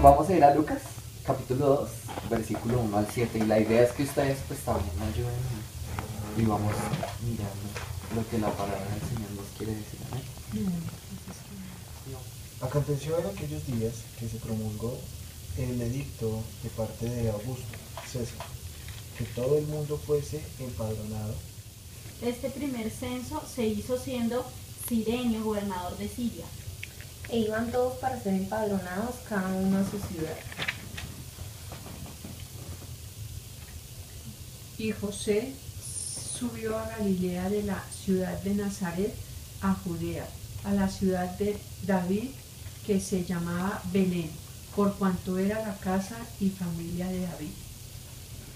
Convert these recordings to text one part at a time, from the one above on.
vamos a ir a Lucas, capítulo 2, versículo 1 al 7. Y la idea es que ustedes pues también me ayuden y vamos mirando lo que la palabra del Señor nos quiere decir. Amén. Aconteció en aquellos días que se promulgó el edicto de parte de Augusto César, que todo el mundo fuese empadronado. Este primer censo se hizo siendo Cirenio gobernador de Siria. E iban todos para ser empadronados, cada uno a su ciudad. Y José subió a Galilea de la ciudad de Nazaret a Judea, a la ciudad de David, que se llamaba Belén, por cuanto era la casa y familia de David.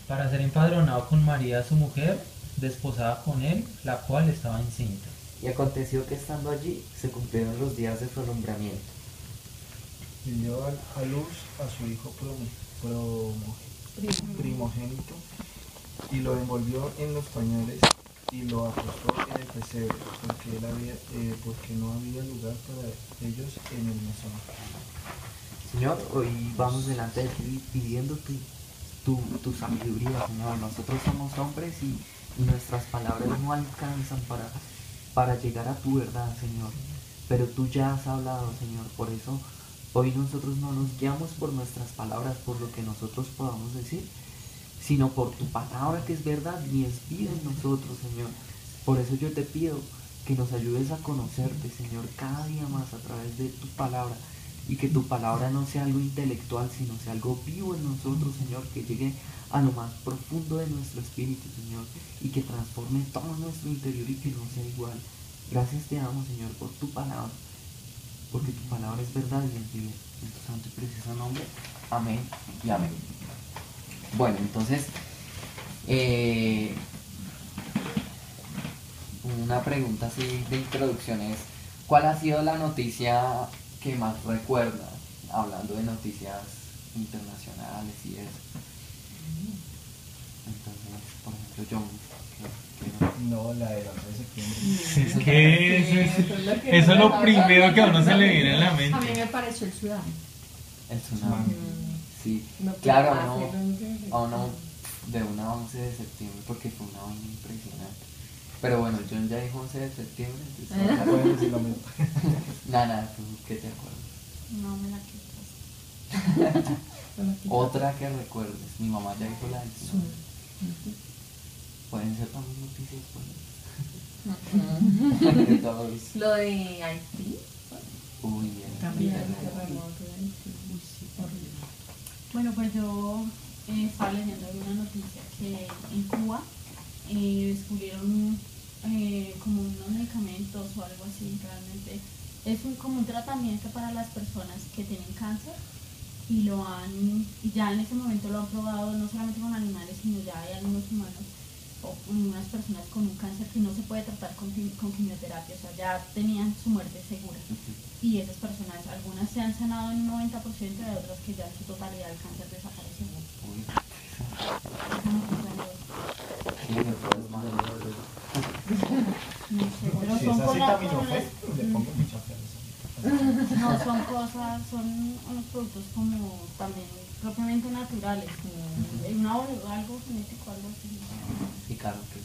Para ser empadronado con María su mujer, desposada con él, la cual estaba encinta. Y aconteció que estando allí se cumplieron los días de su alumbramiento. Y dio a luz a su hijo primogénito, y lo envolvió en los pañales y lo acostó en el pesebre, porque no había lugar para ellos en el mesón. Señor, hoy vamos delante de ti pidiendo tu sabiduría, Señor. Nosotros somos hombres y nuestras palabras no alcanzan para llegar a tu verdad, Señor. Pero tú ya has hablado, Señor. Por eso hoy nosotros no nos guiamos por nuestras palabras, por lo que nosotros podamos decir, sino por tu palabra que es verdad y es vida en nosotros, Señor. Por eso yo te pido que nos ayudes a conocerte, Señor, cada día más a través de tu palabra, y que tu palabra no sea algo intelectual, sino sea algo vivo en nosotros, Señor, que llegue a lo más profundo de nuestro espíritu, Señor, y que transforme todo nuestro interior y que no sea igual. Gracias te damos, Señor, por tu palabra, porque tu palabra es verdad y es vida. En tu santo y precioso nombre, amén y amén. Bueno, entonces, una pregunta así de introducción es, ¿cuál ha sido la noticia que más recuerda, hablando de noticias internacionales y eso? Entonces, por ejemplo, John, No, la del 11 de septiembre. Es que eso es lo primero que a uno se le viene a la A mí mente. me pareció el tsunami. el tsunami. Sí, No, claro, fácil, a uno de una 11 de septiembre, porque fue una vaina impresionante. Pero bueno, John ya dijo 11 de septiembre, entonces No pueden decir lo mismo. nada, ¿tú qué te acuerdas? No me la quitas. Otra que recuerdes, mi mamá ya dijo la del tsunami. Pueden ser también noticias buenas. De todos. Lo de Haití. Uy, También. Bueno, pues yo estaba leyendo una noticia que en Cuba descubrieron como unos medicamentos o algo así. Realmente es como un tratamiento para las personas que tienen cáncer y ya en ese momento lo han probado no solamente con animales, sino ya hay algunos humanos o unas personas con un cáncer que no se puede tratar con quimioterapia, o sea, ya tenían su muerte segura. Y esas personas, algunas se han sanado en un 90% y hay otras que ya en su totalidad el cáncer desapareció. Sí, me puedes mandar. No sé, pero Si son es así, cosas, taminofen, le pongo mucha fe. no son cosas, son unos productos como también propiamente naturales, como algo genético, algo así. Y claro que.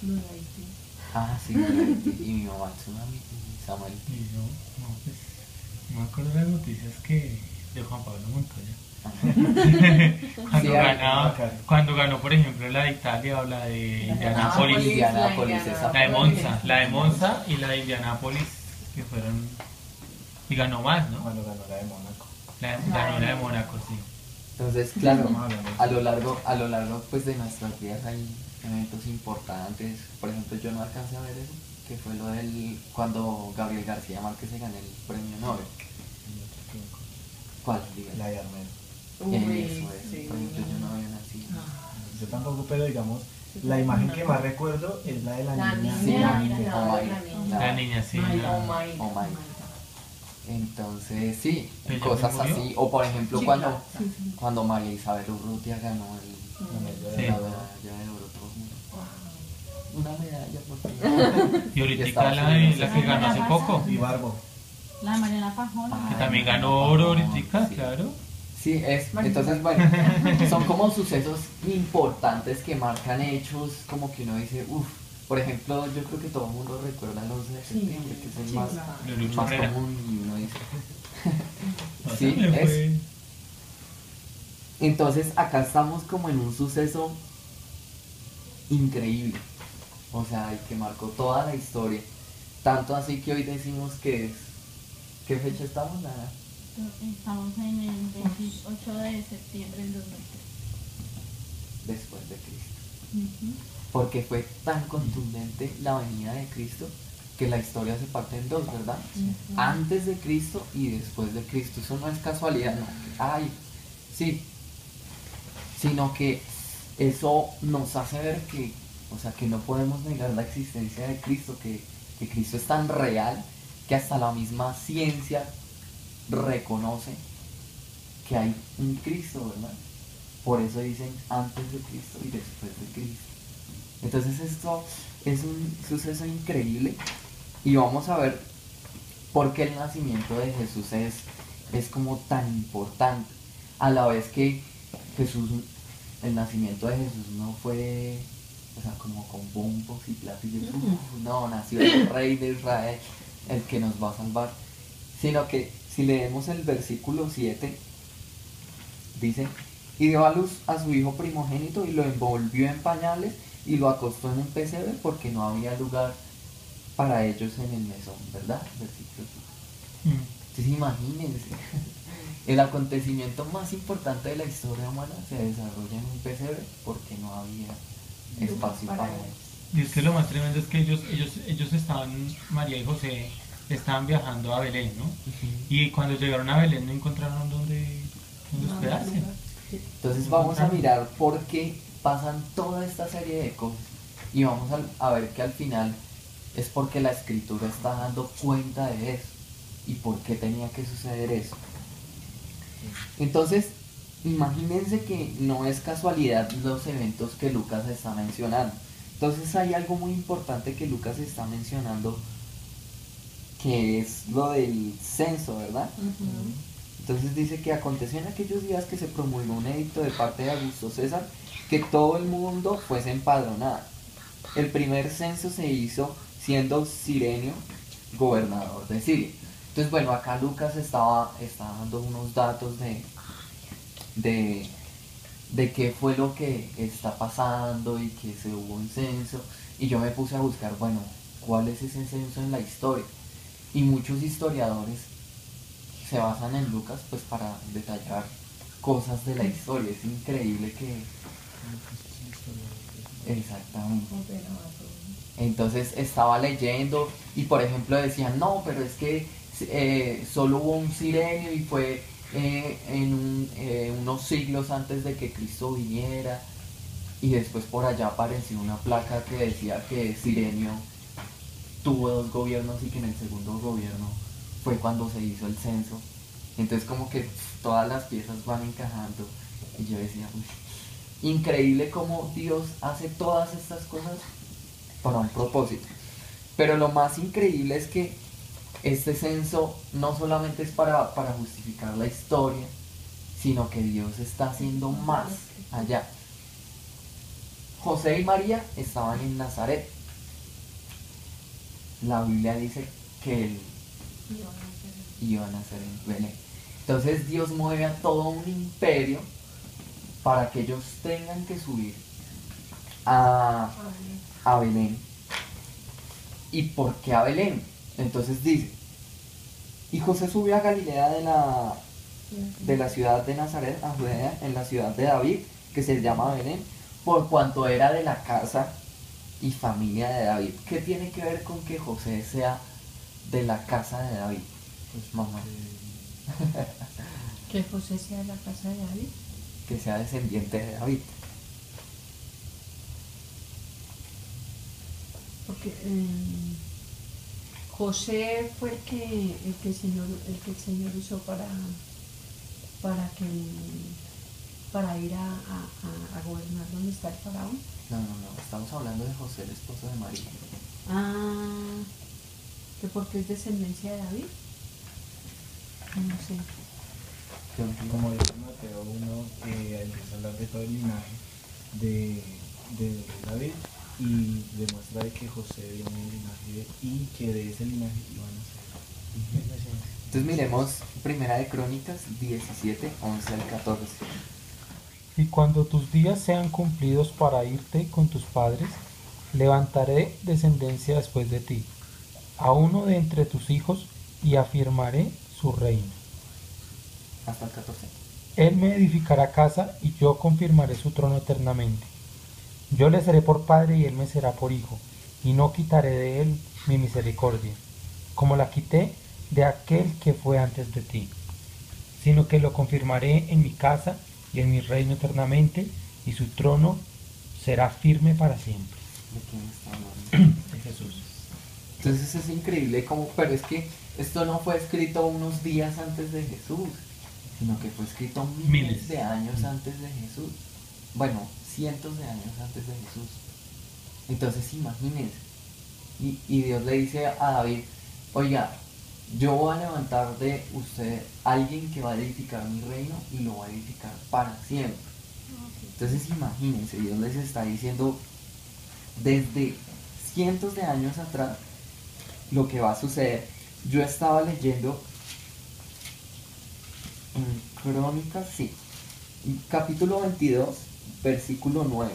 Lo de Haití. Ah, sí, y mi mamá tsunami y Samuel. Y yo, no, pues, no me acuerdo de las noticias que de Juan Pablo Montoya. Cuando ganó, por ejemplo, la de Italia o la de Indianápolis, Indianápolis, esa. la de Monza y la de Indianápolis, que fueron, y ganó más, ¿no? Cuando ganó la de Mónaco. Ganó la de Mónaco, sí. Entonces, claro, Estamos hablando de a lo largo pues, de nuestras vidas hay eventos importantes. Por ejemplo, yo no alcancé a ver eso, que fue lo del cuando Gabriel García Márquez se ganó el premio Nobel. ¿Cuál? Dígame. La de Armero. Eso es. Por ejemplo, yo no había nacido. Yo tampoco, pero digamos, la imagen que más recuerdo es la de la niña. Sí, la niña. niña, Oh my. la niña. La niña, sí. Oh my. Oh my. Entonces, sí, ¿Ella cosas murió? así. O por ejemplo, Sí, cuando, claro, sí. cuando María Isabel Urrutia ganó Sí. la medalla de oro. Todo el mundo, una medalla, por favor. Y Y ahorita Estados la Unidos. que ganó hace poco, Y Barbo. La de Mariana Pajón. Ah, que también ganó oro ahorita, sí. claro. Sí, Vale. entonces bueno, son como sucesos importantes que marcan hechos, como que uno dice, uff, por ejemplo, yo creo que todo el mundo recuerda el 11 de Sí, septiembre, que es el sí, más, claro. De el Lucho más Herrera. común y uno dice, O sea, sí, me es. fue- Entonces acá estamos como en un suceso increíble, o sea, el que marcó toda la historia, tanto así que hoy decimos que es, ¿qué fecha estamos? Estamos en el 28 de septiembre del 2003. Después de Cristo. Ujú. Porque fue tan contundente la venida de Cristo que la historia se parte en dos, ¿verdad? Antes de Cristo y después de Cristo. Eso no es casualidad, no. Ay, sí. Sino que eso nos hace ver que, o sea, que no podemos negar la existencia de Cristo, que Cristo es tan real que hasta la misma ciencia reconoce que hay un Cristo, ¿verdad? Por eso dicen antes de Cristo y después de Cristo. Entonces esto es un suceso increíble y vamos a ver por qué el nacimiento de Jesús es como tan importante. A la vez que Jesús, el nacimiento de Jesús no fue, o sea, como con bombos y platillos. No, nació el rey de Israel, el que nos va a salvar. Sino que si leemos el versículo 7, dice, y dio a luz a su hijo primogénito y lo envolvió en pañales y lo acostó en un pesebre porque no había lugar para ellos en el mesón, ¿verdad? Versículo 7. Mm. Entonces imagínense, el acontecimiento más importante de la historia humana se desarrolla en un pesebre porque no había espacio para ellos. Y es que lo más tremendo es que ellos estaban, María y José, estaban viajando a Belén, ¿no? Y cuando llegaron a Belén no encontraron dónde hospedarse. Entonces vamos a mirar por qué pasan toda esta serie de cosas y vamos a ver que al final es porque la escritura está dando cuenta de eso y por qué tenía que suceder eso. Entonces, imagínense que no es casualidad los eventos que Lucas está mencionando. Entonces hay algo muy importante que Lucas está mencionando, que es lo del censo, ¿verdad? Entonces dice que aconteció en aquellos días que se promulgó un edicto de parte de Augusto César que todo el mundo fuese empadronado. El primer censo se hizo siendo Cirenio gobernador de Siria. Entonces, bueno, acá Lucas está dando unos datos de qué fue lo que está pasando y que se hubo un censo. Y yo me puse a buscar, bueno, cuál es ese censo en la historia. Y muchos historiadores se basan en Lucas pues para detallar cosas de la historia. Es increíble que... Exactamente. Entonces estaba leyendo y por ejemplo decían, no, pero es que solo hubo un Cirenio y fue unos siglos antes de que Cristo viniera, y después por allá apareció una placa que decía que Cirenio tuvo dos gobiernos y que en el segundo gobierno fue cuando se hizo el censo. Entonces como que todas las piezas van encajando y yo decía, uy, increíble cómo Dios hace todas estas cosas para un propósito. Pero lo más increíble es que este censo no solamente es para justificar la historia, sino que Dios está haciendo más allá. José y María estaban en Nazaret. La Biblia dice que él iba a nacer en Belén. Entonces Dios mueve a todo un imperio para que ellos tengan que subir a Belén. ¿Y por qué a Belén? Entonces dice, y José subió a Galilea de la ciudad de Nazaret a Judea, en la ciudad de David, que se llama Belén, por cuanto era de la casa y familia de David. ¿Qué tiene que ver con que José sea de la casa de David? Pues mamá, Que José sea de la casa de David. que sea descendiente de David. Porque José fue el que el Señor usó para ir a gobernar donde está el faraón. No, estamos hablando de José, el esposo de María. Ah, que porque es descendencia de David. No sé. como dice Mateo 1, empieza a hablar de todo el linaje de David y demuestra de que José viene del linaje y que de ese linaje iban a ser el Mesías. Entonces miremos Primera de Crónicas 17, 11 al 14. Y cuando tus días sean cumplidos para irte con tus padres, levantaré descendencia después de ti, a uno de entre tus hijos, y afirmaré su reino. Hasta el 14. Él me edificará casa, y yo confirmaré su trono eternamente. Yo le seré por padre, y él me será por hijo, y no quitaré de él mi misericordia, como la quité de aquel que fue antes de ti, sino que lo confirmaré en mi casa y en mi reino eternamente, y su trono será firme para siempre. ¿De quién está hablando? De Jesús. Entonces es increíble como, pero es que esto no fue escrito unos días antes de Jesús, sino que fue escrito miles de años antes de Jesús. Bueno, cientos de años antes de Jesús. Entonces imagínense. Y Dios le dice a David, oiga, yo voy a levantar de usted alguien que va a edificar mi reino y lo va a edificar para siempre. Entonces imagínense, Dios les está diciendo desde cientos de años atrás lo que va a suceder. Yo estaba leyendo en Crónicas, sí, capítulo 22, versículo 9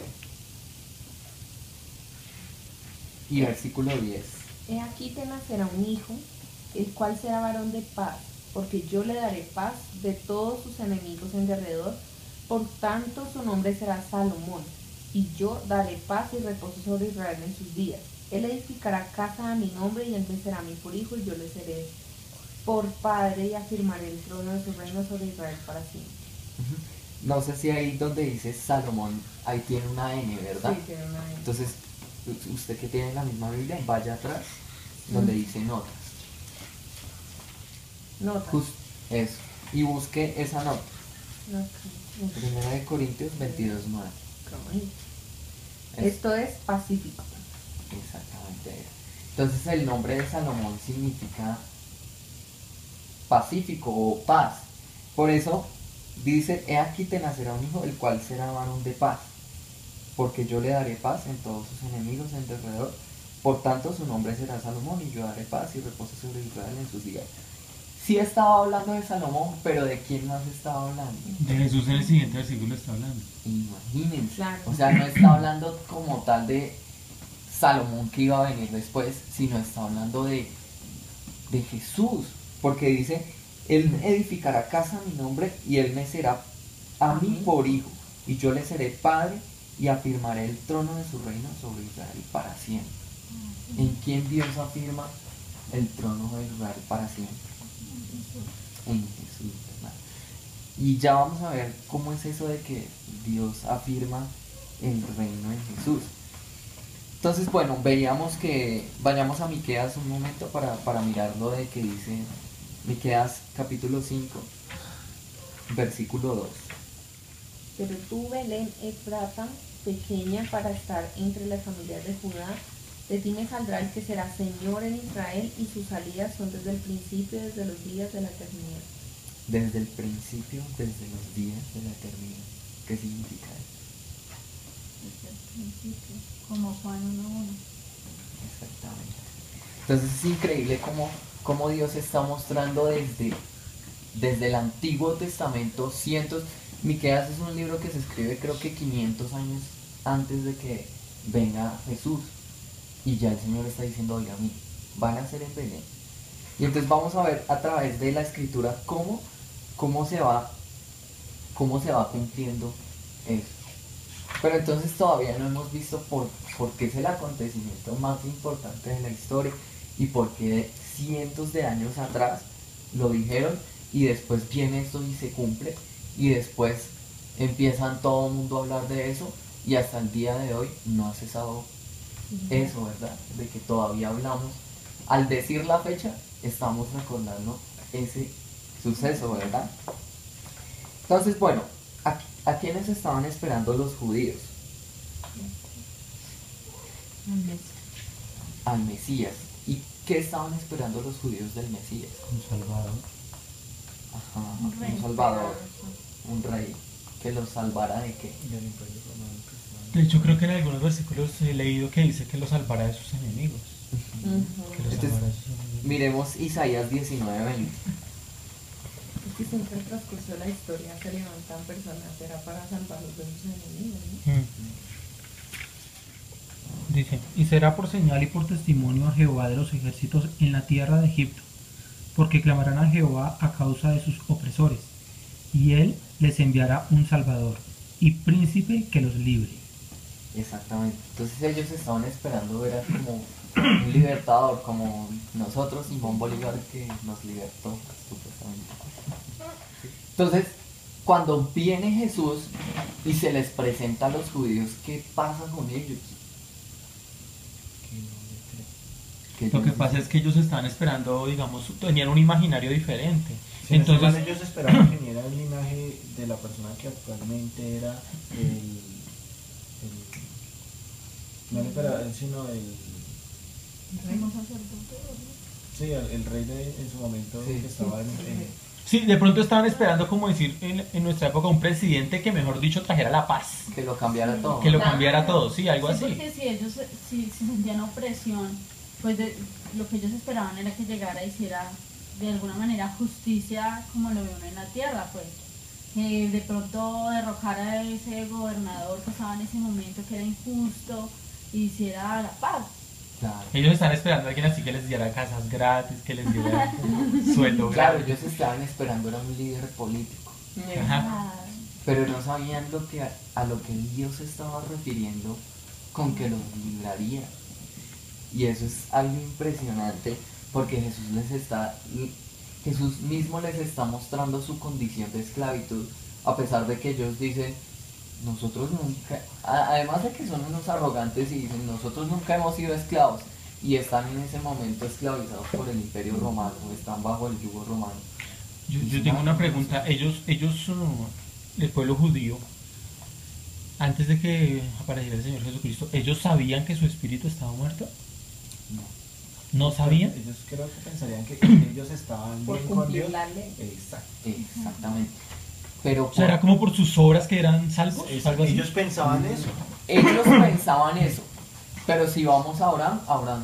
y versículo 10. He aquí te nacerá un hijo, el cual será varón de paz, porque yo le daré paz de todos sus enemigos en derredor, por tanto su nombre será Salomón, y yo daré paz y reposo sobre Israel en sus días. Él edificará casa a mi nombre, y él me será mi por hijo, y yo le seré por padre, y afirmaré el trono de su reino sobre Israel para siempre. No sé si ahí donde dice Salomón, ahí tiene una N, ¿verdad? Sí, tiene una N. Entonces, usted que tiene la misma Biblia, vaya atrás, donde dice notas. Nota. Eso. Y busque esa nota. Ok. Primera de Corintios 22, 9. Qué bonito. Es- Esto es pacífico. Exactamente. Entonces el nombre de Salomón significa pacífico o paz. Por eso dice, he aquí te nacerá un hijo, el cual será varón de paz, porque yo le daré paz en todos sus enemigos en derredor. Por tanto su nombre será Salomón, y yo daré paz y reposo sobre Israel en sus días. Sí estaba hablando de Salomón, pero ¿de quién más estaba hablando? De Jesús en el siguiente versículo está hablando. Imagínense. Claro. O sea, no está hablando como tal de Salomón que iba a venir después, sino está hablando de Jesús. Porque dice, él edificará casa a mi nombre, y él me será a mí por hijo, y yo le seré padre, y afirmaré el trono de su reino sobre Israel para siempre. ¿En quién Dios afirma el trono de Israel para siempre? En Jesús, ¿verdad? Y ya vamos a ver cómo es eso de que Dios afirma el reino en Jesús. Entonces, bueno, veíamos que vayamos a Miqueas un momento para mirar lo de que dice Miqueas capítulo 5, versículo 2. Pero tú, Belén Efrata, pequeña para estar entre las familias de Judá, de ti me saldrá el que será Señor en Israel, y sus salidas son desde el principio, desde los días de la eternidad. Desde el principio, desde los días de la eternidad. ¿Qué significa eso? Desde el principio, como Juan 1:1. Exactamente. Entonces es increíble cómo Dios está mostrando desde el Antiguo Testamento cientos. Miqueas es un libro que se escribe creo que 500 años antes de que venga Jesús. Y ya el Señor está diciendo, oiga, mí, van a ser en Belén. Y entonces vamos a ver a través de la escritura cómo se va cumpliendo eso. Pero entonces todavía no hemos visto por qué es el acontecimiento más importante de la historia y por qué cientos de años atrás lo dijeron y después viene esto y se cumple y después empiezan todo el mundo a hablar de eso y hasta el día de hoy no ha cesado eso, ¿verdad? De que todavía hablamos. Al decir la fecha, estamos recordando ese suceso, ¿verdad? Entonces, bueno, ¿a quiénes estaban esperando los judíos? Al Mesías. ¿Y qué estaban esperando los judíos del Mesías? Un Salvador. Ajá, Un rey. un salvador, un rey que los salvara de qué. Del Imperio Romano que estaba De hecho, creo que en algunos versículos he leído que dice que los salvará de sus enemigos. Que los Entonces, salvará de sus enemigos. miremos Isaías 19:20. Es que siempre el transcurso de la historia se levantan personas, era para salvarlos de sus enemigos, ¿no? Dice, y será por señal y por testimonio a Jehová de los ejércitos en la tierra de Egipto, porque clamarán a Jehová a causa de sus opresores, y él les enviará un salvador y príncipe que los libre. Exactamente. Entonces ellos estaban esperando ver a como un libertador, como nosotros, Simón Bolívar, que nos libertó, supuestamente. Entonces, cuando viene Jesús y se les presenta a los judíos, ¿qué pasa con ellos? que no le cree. Que Lo que ellos pasa es que ellos estaban esperando, digamos, tenían un imaginario diferente. Si no estoy mal, Entonces, ellos esperaban que viniera el linaje de la persona que actualmente era no el emperador, sino Sumo sacerdote, sí, el rey en su momento Sí. que estaba sí, de pronto estaban esperando, como decir, en nuestra época, un presidente que, mejor dicho, trajera la paz, que lo cambiara todo. que lo Claro. cambiara todo, sí, algo Sí, así. porque si ellos si sentían opresión, pues lo que ellos esperaban era que llegara y hiciera de alguna manera justicia como lo ve uno en la tierra, pues. Que de pronto derrocara a ese gobernador que estaba en ese momento que era injusto y hiciera la paz. Claro. Ellos están esperando a alguien así que les diera casas gratis, que les diera sueldo Claro, gratis. ellos estaban esperando era un líder político, Ajá. Ah, pero no sabían lo que a lo que Dios se estaba refiriendo con que los libraría. Y eso es algo impresionante porque Jesús mismo les está mostrando su condición de esclavitud, a pesar de que ellos dicen, nosotros nunca, además de que son unos arrogantes y dicen, nosotros nunca hemos sido esclavos, y están en ese momento esclavizados por el Imperio Romano, están bajo el yugo romano. Yo tengo una pregunta. Ellos, el pueblo judío, antes de que apareciera el Señor Jesucristo, ¿ellos sabían que su espíritu estaba muerto? No, ¿No sabían? Ellos creo que pensarían que ellos estaban Por bien con cumplir Dios. la ley. Exacto. exactamente. Pero O sea, era como por sus obras que eran salvos, algo así. Ellos pensaban eso. ellos pensaban eso, pero si vamos a Abraham, Abraham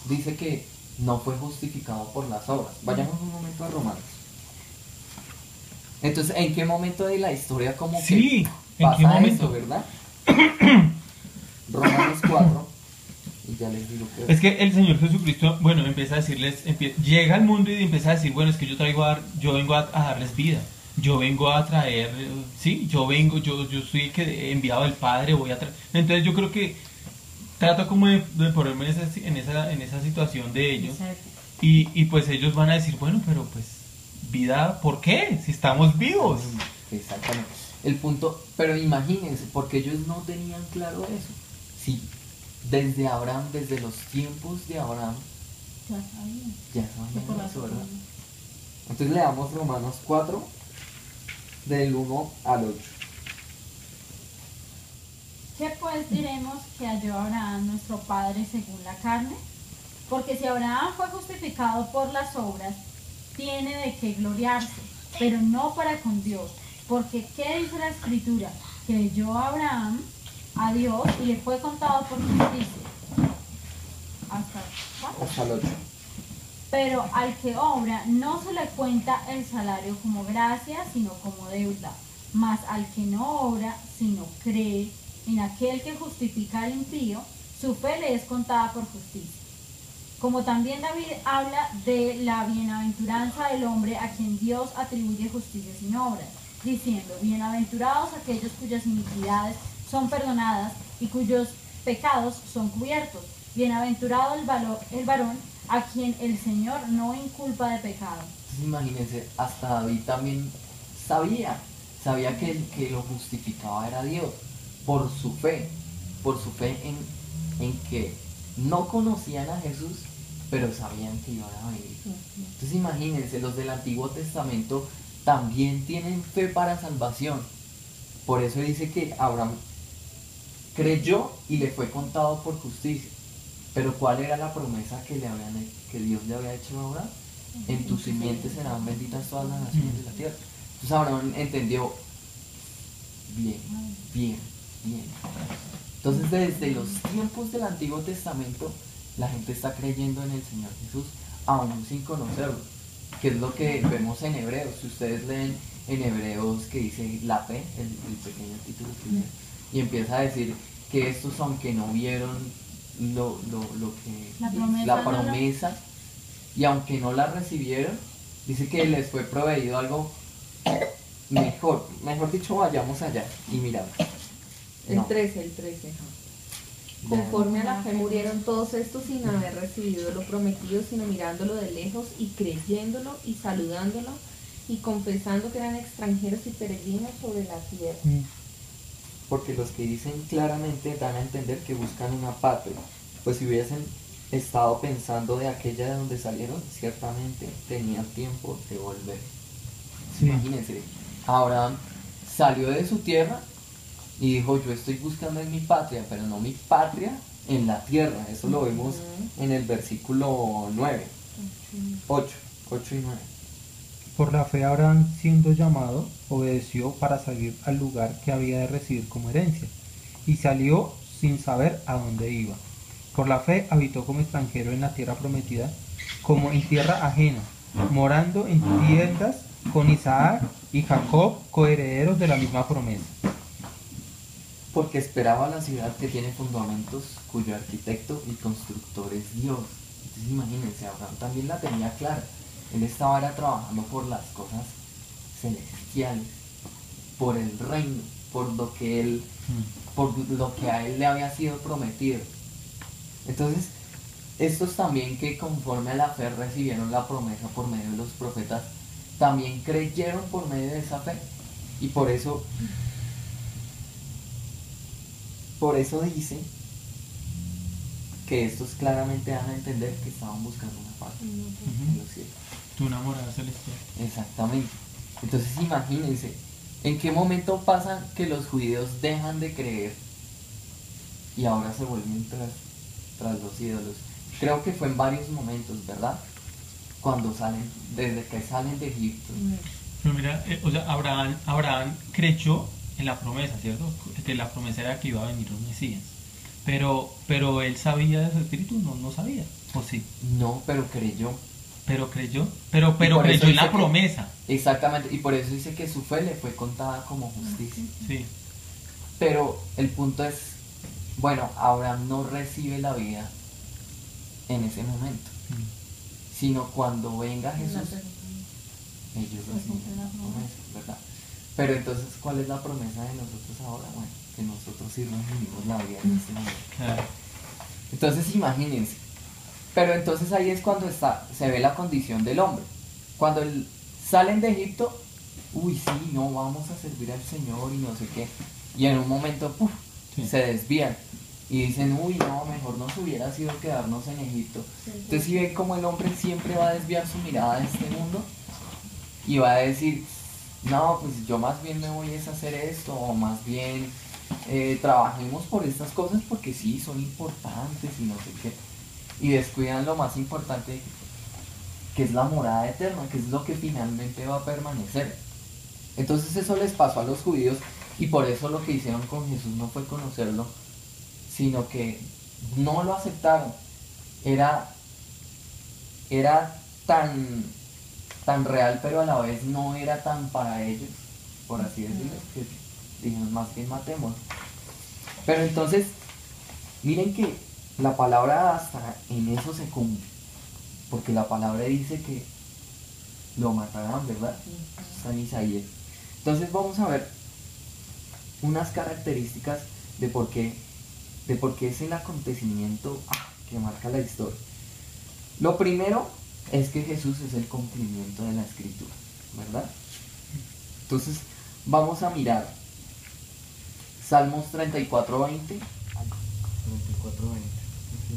dice que no fue justificado por las obras. Vayamos un momento a Romanos. Entonces, ¿en qué momento de la historia como que Sí, ¿en pasa qué momento? eso, verdad? Romanos 4, y ya les digo que... Es que el Señor Jesucristo, bueno, empieza a decirles, llega al mundo y empieza a decir, bueno, es que yo vengo a darles vida, yo vengo a traer, sí, yo soy el que enviado del Padre, voy a traer. Entonces yo creo que trato como de ponerme en esa situación de ellos, Esa época. y pues ellos van a decir, bueno, pero pues, vida, ¿por qué? Si estamos vivos. Exactamente. El punto, pero imagínense, porque ellos no tenían claro eso. Sí, desde Abraham, desde los tiempos de Abraham, ya sabía. ya Que por sabían la eso, ¿verdad? forma. Entonces leamos Romanos 4, del 1 al 8. ¿Qué pues diremos que halló Abraham nuestro padre según la carne? Porque si Abraham fue justificado por las obras, tiene de qué gloriarse, pero no para con Dios. Porque ¿qué dice la Escritura? Creyó Abraham a Dios y le fue contado por justicia. Hasta el 8. Pero al que obra no se le cuenta el salario como gracia, sino como deuda. Mas al que no obra, sino cree en aquel que justifica al impío, su fe le es contada por justicia. Como también David habla de la bienaventuranza del hombre a quien Dios atribuye justicia sin obras, diciendo, bienaventurados aquellos cuyas iniquidades son perdonadas y cuyos pecados son cubiertos. Bienaventurado el varón a quien el Señor no inculpa de pecado. Entonces imagínense, hasta David también sabía que el que lo justificaba era Dios, por su fe en que no conocían a Jesús, pero sabían que iban a venir. Entonces imagínense, los del Antiguo Testamento también tienen fe para salvación. Por eso dice que Abraham creyó y le fue contado por justicia. Pero ¿cuál era la promesa que Dios le había hecho a Abraham? en tu simiente serán benditas todas las naciones de la tierra. Entonces Abraham entendió, bien, bien, bien. Entonces desde los tiempos del Antiguo Testamento la gente está creyendo en el Señor Jesús, aún sin conocerlo, que es lo que vemos en Hebreos. Si ustedes leen en Hebreos que dice la fe, el pequeño título que dice, y empieza a decir que estos, aunque no vieron lo que la promesa, y aunque no la recibieron, dice que les fue proveído algo mejor dicho, vayamos allá y miramos. El 13. Conforme a la fe murieron todos estos sin haber recibido lo prometido, sino mirándolo de lejos y creyéndolo y saludándolo y confesando que eran extranjeros y peregrinos sobre la tierra. Porque los que dicen claramente dan a entender que buscan una patria, pues si hubiesen estado pensando de aquella de donde salieron, ciertamente tenían tiempo de volver. Sí. Imagínense, Abraham salió de su tierra y dijo, yo estoy buscando en mi patria, pero no mi patria en la tierra. Eso lo vemos en el versículo 9, 8 y 9. Por la fe Abraham, siendo llamado, obedeció para salir al lugar que había de recibir como herencia, y salió sin saber a dónde iba. Por la fe habitó como extranjero en la tierra prometida, como en tierra ajena, morando en tiendas con Isaac y Jacob, coherederos de la misma promesa. Porque esperaba la ciudad que tiene fundamentos, cuyo arquitecto y constructor es Dios. Entonces imagínense, Abraham también la tenía clara. Él estaba ahora trabajando por las cosas celestiales, por el reino, por lo que a él le había sido prometido. Entonces, estos también, que conforme a la fe recibieron la promesa por medio de los profetas, también creyeron por medio de esa fe. Y por eso dice que estos claramente dan a entender que estaban buscando una patria en los cielos. Tu enamorada celestial. Exactamente. Entonces imagínense, ¿en qué momento pasa que los judíos dejan de creer y ahora se vuelven tras los ídolos? Creo que fue en varios momentos, ¿verdad? Cuando desde que salen de Egipto. Pero mira, o sea, Abraham creyó en la promesa, ¿cierto? Que la promesa era que iba a venir un Mesías. Pero él sabía de su espíritu, no sabía, ¿o sí? No, pero creyó. Pero creyó en la promesa. Exactamente, y por eso dice que su fe le fue contada como justicia. Sí. Pero el punto es, bueno, Abraham no recibe la vida en ese momento, sino cuando venga Jesús, ellos reciben la promesa, ¿verdad? Pero entonces, ¿cuál es la promesa de nosotros ahora? Bueno, que nosotros sí recibimos la vida en este momento. Claro. Entonces, imagínense. Pero entonces ahí es cuando se ve la condición del hombre. Cuando salen de Egipto, uy, sí, no, vamos a servir al Señor y no sé qué. Y en un momento, se desvían. Y dicen, uy, no, mejor nos hubiera sido quedarnos en Egipto. Entonces, si ven cómo el hombre siempre va a desviar su mirada de este mundo y va a decir, no, pues yo más bien me voy a hacer esto, o más bien trabajemos por estas cosas porque sí, son importantes y no sé qué. Y descuidan lo más importante, que es la morada eterna, que es lo que finalmente va a permanecer. Entonces eso les pasó a los judíos, y por eso lo que hicieron con Jesús no fue conocerlo, sino que no lo aceptaron. Era tan real, pero a la vez no era tan para ellos, por así decirlo, que dijeron, más bien matemos. Pero entonces, miren que la palabra hasta en eso se cumple, porque la palabra dice que lo matarán, ¿verdad? Está en Isaías. Entonces vamos a ver unas características de por qué es el acontecimiento que marca la historia. Lo primero es que Jesús es el cumplimiento de la Escritura, ¿verdad? Entonces vamos a mirar Salmos 34:20. 34:20.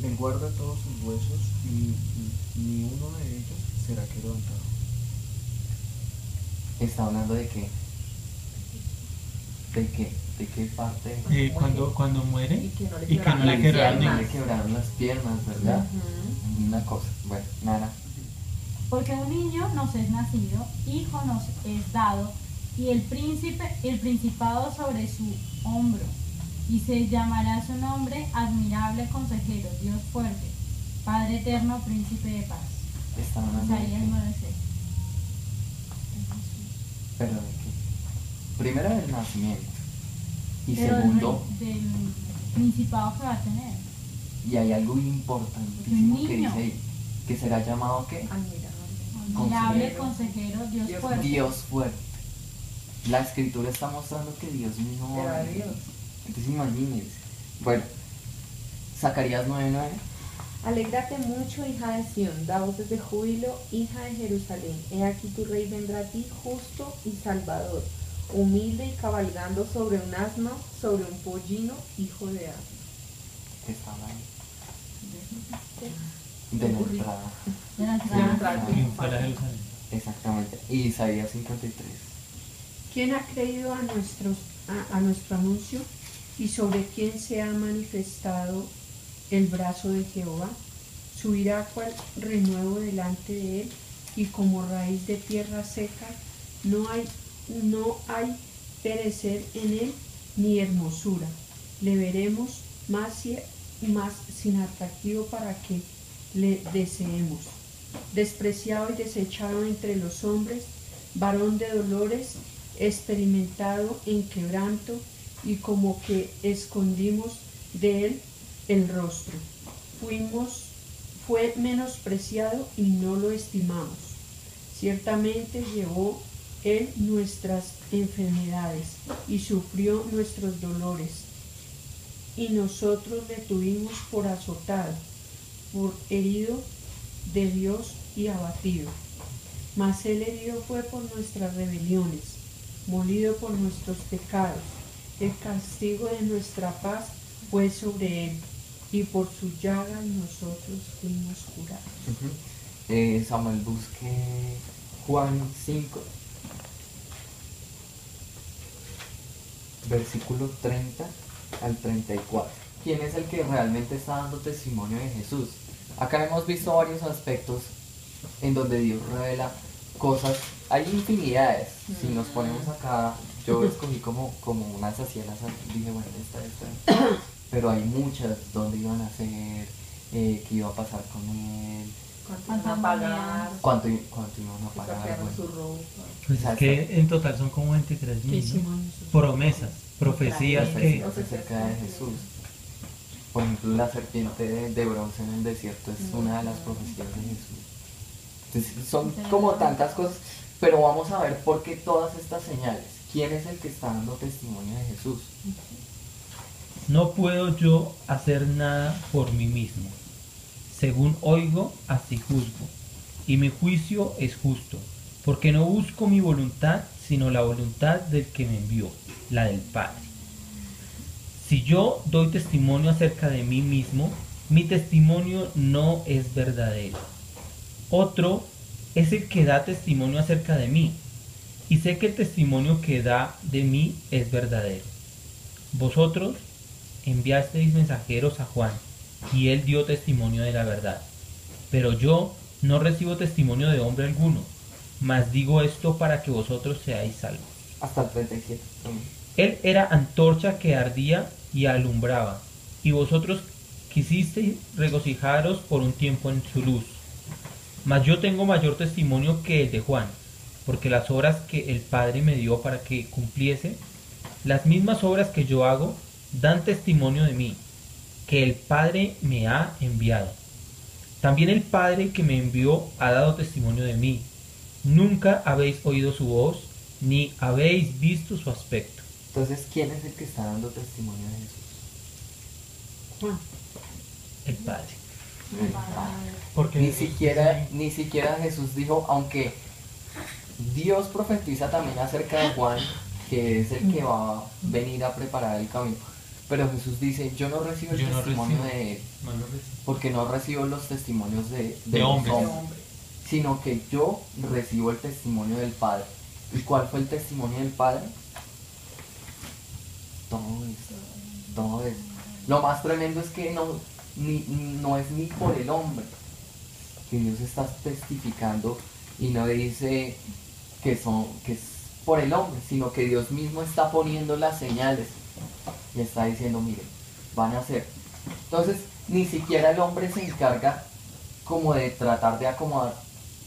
Él guarda todos sus huesos y ni uno de ellos será quebrantado. ¿Está hablando de qué? ¿De qué? ¿De qué parte? Cuando muere Y que no le y que no le quebraron quebraron No le quebraron las piernas, ¿verdad? Una cosa, bueno, nada. Porque un niño nos es nacido, hijo nos es dado, y el principado sobre su hombro, y se llamará su nombre admirable consejero, Dios fuerte, Padre eterno, príncipe de paz. Está hablando de Isaías qué. 9:6. Pero de qué. Primero del nacimiento. Y Pero segundo, del principado que va a tener. y hay algo importantísimo Un que niño. dice ahí, que será llamado ¿qué? Admirable Consejero. consejero, Dios fuerte. Dios fuerte. La escritura está mostrando que Dios mismo Era va a Dios. Entonces imagínense. Bueno, Zacarías 9:9. Alégrate mucho, hija de Sión, da voces de júbilo, hija de Jerusalén. He aquí tu rey vendrá a ti, justo y salvador, humilde y cabalgando sobre un asno, sobre un pollino, hijo de asno. Que está hablando de la entrada. De la De entrada. entrada. Triunfará Jerusalén. Exactamente. Y Isaías 53. ¿Quién ha creído a nuestro anuncio y sobre quién se ha manifestado el brazo de Jehová? Subirá cual renuevo delante de él y como raíz de tierra seca, no hay perecer en él ni hermosura. Le veremos más sin atractivo para que le deseemos. Despreciado y desechado entre los hombres, varón de dolores, experimentado en quebranto, y como que escondimos de él el rostro. Fue menospreciado y no lo estimamos. Ciertamente llevó él nuestras enfermedades y sufrió nuestros dolores. Y nosotros le tuvimos por azotado, por herido de Dios y abatido. Mas él herido fue por nuestras rebeliones, molido por nuestros pecados. El castigo de nuestra paz fue sobre él, y por su llaga nosotros fuimos curados. Samuel, busque Juan 5, versículo 30 al 34. ¿Quién es el que realmente está dando testimonio de Jesús? Acá hemos visto varios aspectos en donde Dios revela cosas. Hay infinidades. Si nos ponemos acá, yo escogí como unas así al azar. Dije, bueno, esta. Pero hay muchas, dónde iban a ser, qué iba a pasar con él, ¿Cuánto van a pagar? cuánto iban a Que pagar. saquearon Bueno. su ropa. Pues es que en total son como 23.000, ¿no? Promesas, profecías que... Profecías acerca de Jesús. Por ejemplo, la serpiente de bronce en el desierto es una de las profecías de Jesús. Entonces, son como tantas cosas, pero vamos a ver por qué todas estas señales. ¿Quién es el que está dando testimonio de Jesús? No puedo yo hacer nada por mí mismo. Según oigo, así juzgo. Y mi juicio es justo, porque no busco mi voluntad, sino la voluntad del que me envió, la del Padre. Si yo doy testimonio acerca de mí mismo, mi testimonio no es verdadero. Otro es el que da testimonio acerca de mí, y sé que el testimonio que da de mí es verdadero. Vosotros enviasteis mensajeros a Juan, y él dio testimonio de la verdad. Pero yo no recibo testimonio de hombre alguno, mas digo esto para que vosotros seáis salvos. Hasta el 37. Él era antorcha que ardía y alumbraba, y vosotros quisisteis regocijaros por un tiempo en su luz. Mas yo tengo mayor testimonio que el de Juan, porque las obras que el Padre me dio para que cumpliese, las mismas obras que yo hago, dan testimonio de mí, que el Padre me ha enviado. También el Padre que me envió ha dado testimonio de mí. Nunca habéis oído su voz, ni habéis visto su aspecto. Entonces, ¿quién es el que está dando testimonio de Jesús? Juan. El Padre. El Padre. Porque Ni siquiera Jesús dijo, aunque Dios profetiza también acerca de Juan, que es el que va a venir a preparar el camino. Pero Jesús dice, yo no recibo el Yo no testimonio recibo. de él, No lo recibo. porque no recibo los testimonios de De los hombres. hombres, sino que yo recibo el testimonio del Padre. ¿Y cuál fue el testimonio del Padre? Todo esto, todo esto. Lo más tremendo es que no es ni por el hombre, que Dios está testificando y no dice que es por el hombre, sino que Dios mismo está poniendo las señales y está diciendo, miren, van a hacer. Entonces, ni siquiera el hombre se encarga como de tratar de acomodar.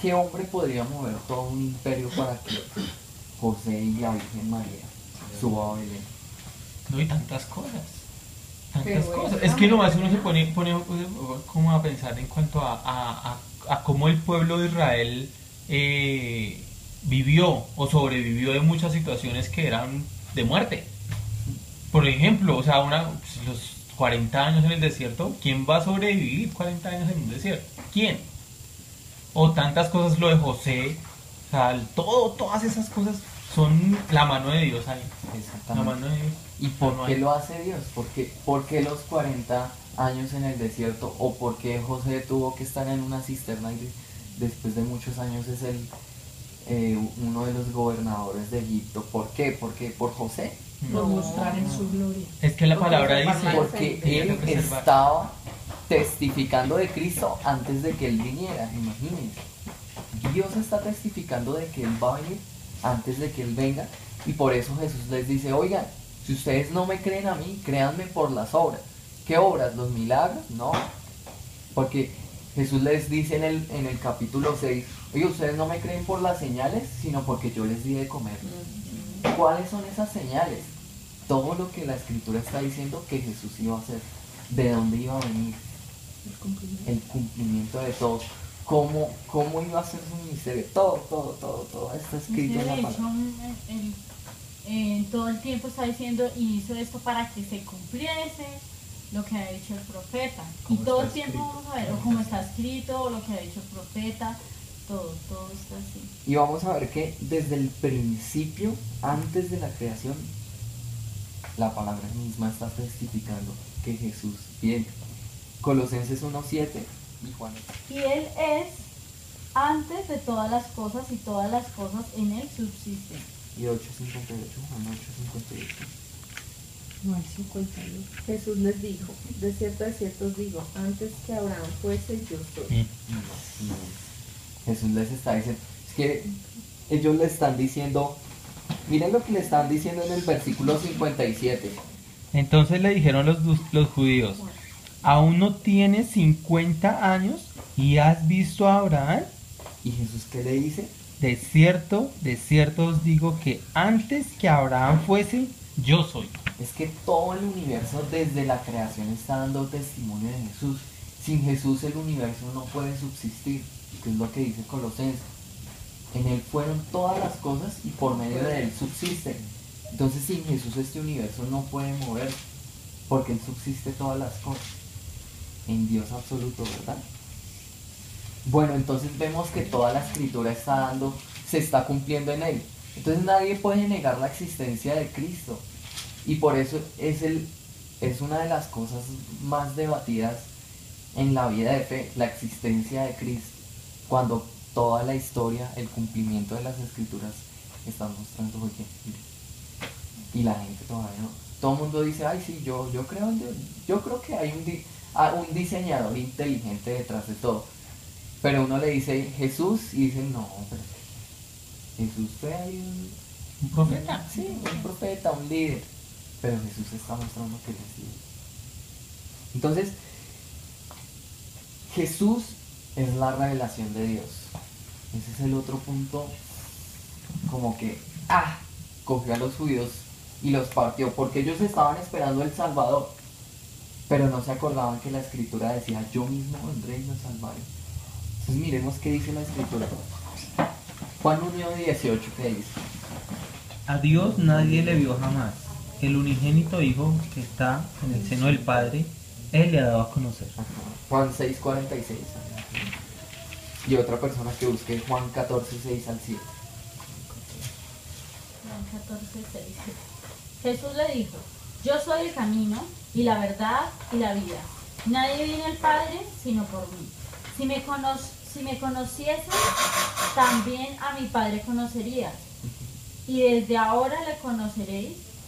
¿Qué hombre podría mover todo un imperio para que José y la Virgen María suba a Belén? No, y tantas cosas. Pero Tantas cosas. bueno, Es que nomás uno se pone como a pensar en cuanto a cómo el pueblo de Israel vivió o sobrevivió de muchas situaciones que eran de muerte. Por ejemplo, o sea, los 40 años en el desierto, ¿quién va a sobrevivir 40 años en un desierto? ¿Quién? O tantas cosas, lo de José, o sea, todas esas cosas son la mano de Dios ahí. La Exactamente. mano de Dios. ¿Y por No qué hay. lo hace Dios? ¿Por qué los 40 años en el desierto? ¿O por qué José tuvo que estar en una cisterna y después de muchos años es uno de los gobernadores de Egipto? ¿Por qué? Por José. por No. mostrar en su gloria. Es que la Porque palabra se dice, va a Porque tenía que él preservar. estaba testificando de Cristo antes de que él viniera, imagínense. Dios está testificando de que él va a venir antes de que él venga, y por eso Jesús les dice, oigan, si ustedes no me creen a mí, créanme por las obras. ¿Qué obras? ¿Los milagros? No. Porque Jesús les dice en el capítulo 6, oye, ustedes no me creen por las señales, sino porque yo les di de comer. ¿Cuáles son esas señales? Todo lo que la Escritura está diciendo que Jesús iba a hacer. ¿De dónde iba a venir? El cumplimiento de todo. ¿Cómo iba a ser su ministerio? Todo está escrito en la De hecho, palabra. todo el tiempo está diciendo, y hizo esto para que se cumpliese lo que ha dicho el profeta. Y Como todo el está tiempo escrito. vamos a ver, o como está escrito, o lo que ha dicho el profeta, todo está así. Y vamos a ver que desde el principio, antes de la creación, la palabra misma está testificando que Jesús viene. Colosenses 1:7 y Juan. Y Él es antes de todas las cosas, y todas las cosas en Él subsisten. Y 8:58, Juan 8:58. No hay 52. Jesús les dijo, de cierto os digo, antes que Abraham fuese, yo soy. Jesús les está diciendo, es que ellos le están diciendo, miren lo que le están diciendo en el versículo 57. Entonces le dijeron los judíos, ¿aún no tienes 50 años y has visto a Abraham? ¿Y Jesús qué le dice? De cierto os digo que antes que Abraham fuese, yo soy. Es que todo el universo desde la creación está dando testimonio de Jesús. Sin Jesús el universo no puede subsistir, que es lo que dice Colosenses. En Él fueron todas las cosas y por medio de Él subsisten. Entonces sin Jesús este universo no puede mover, porque Él subsiste todas las cosas. En Dios absoluto, ¿verdad? Bueno, entonces vemos que toda la escritura se está cumpliendo en Él. Entonces nadie puede negar la existencia de Cristo. Y por eso es una de las cosas más debatidas en la vida de fe, la existencia de Cristo. Cuando toda la historia, el cumplimiento de las escrituras están mostrando, oye, mire. Y la gente todavía no. Todo el mundo dice, ay sí, yo creo en Dios. Yo creo que hay un diseñador inteligente detrás de todo. Pero uno le dice Jesús y dicen, no, pero Jesús fue ahí Un profeta. sí, un profeta, un líder. Pero Jesús está mostrando que Él es líder. Entonces, Jesús es la revelación de Dios. Ese es el otro punto, como que, cogió a los judíos y los partió, porque ellos estaban esperando el Salvador, pero no se acordaban que la Escritura decía, yo mismo vendré y los salvaré. Entonces miremos qué dice la Escritura. Juan 1:18, ¿qué dice? A Dios nadie le vio jamás. El unigénito Hijo que está en el seno del Padre, Él le ha dado a conocer. Juan 6:46. Y otra persona que busque Juan 14:6-7. Juan 14:6. Jesús le dijo, yo soy el camino y la verdad y la vida. Nadie viene al Padre sino por mí. Si me conocieses, también a mi Padre conocerías. Y desde ahora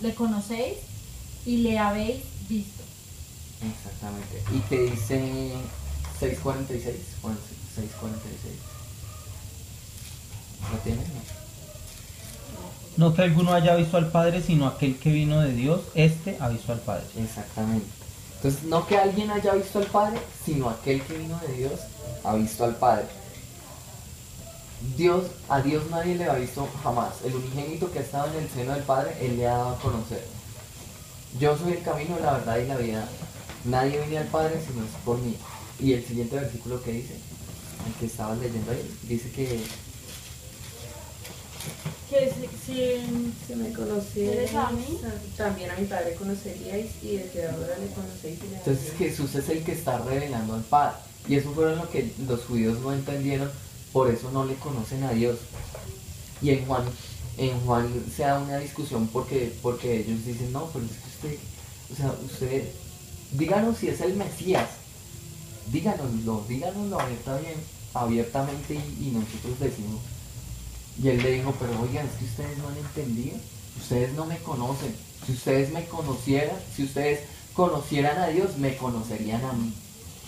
le conocéis y le habéis visto. Exactamente. ¿Y qué dice 6:46? Juan 6:46. ¿Lo tienen? No que alguno haya visto al Padre, sino aquel que vino de Dios, este ha visto al Padre. Exactamente. Entonces, no que alguien haya visto al Padre, sino aquel que vino de Dios ha visto al Padre. A Dios nadie le ha visto jamás. El unigénito que ha estado en el seno del Padre, Él le ha dado a conocer. Yo soy el camino, la verdad y la vida. Nadie viene al Padre si no es por mí. Y el siguiente versículo que dice, el que estabas leyendo ahí, dice que Si me conocierais, ¿Eres a mí? también a mi Padre conoceríais, y desde ahora le conocéis y le entonces Jesús es el que está revelando al Padre. Y eso fue lo que los judíos no entendieron, por eso no le conocen a Dios. Y en Juan se da una discusión porque ellos dicen, no, pero es que usted, díganos si es el Mesías, díganoslo abiertamente y nosotros decimos. Y él le dijo, pero oigan, es que ustedes no han entendido, ustedes no me conocen. Si ustedes me conocieran, si ustedes conocieran a Dios, me conocerían a mí.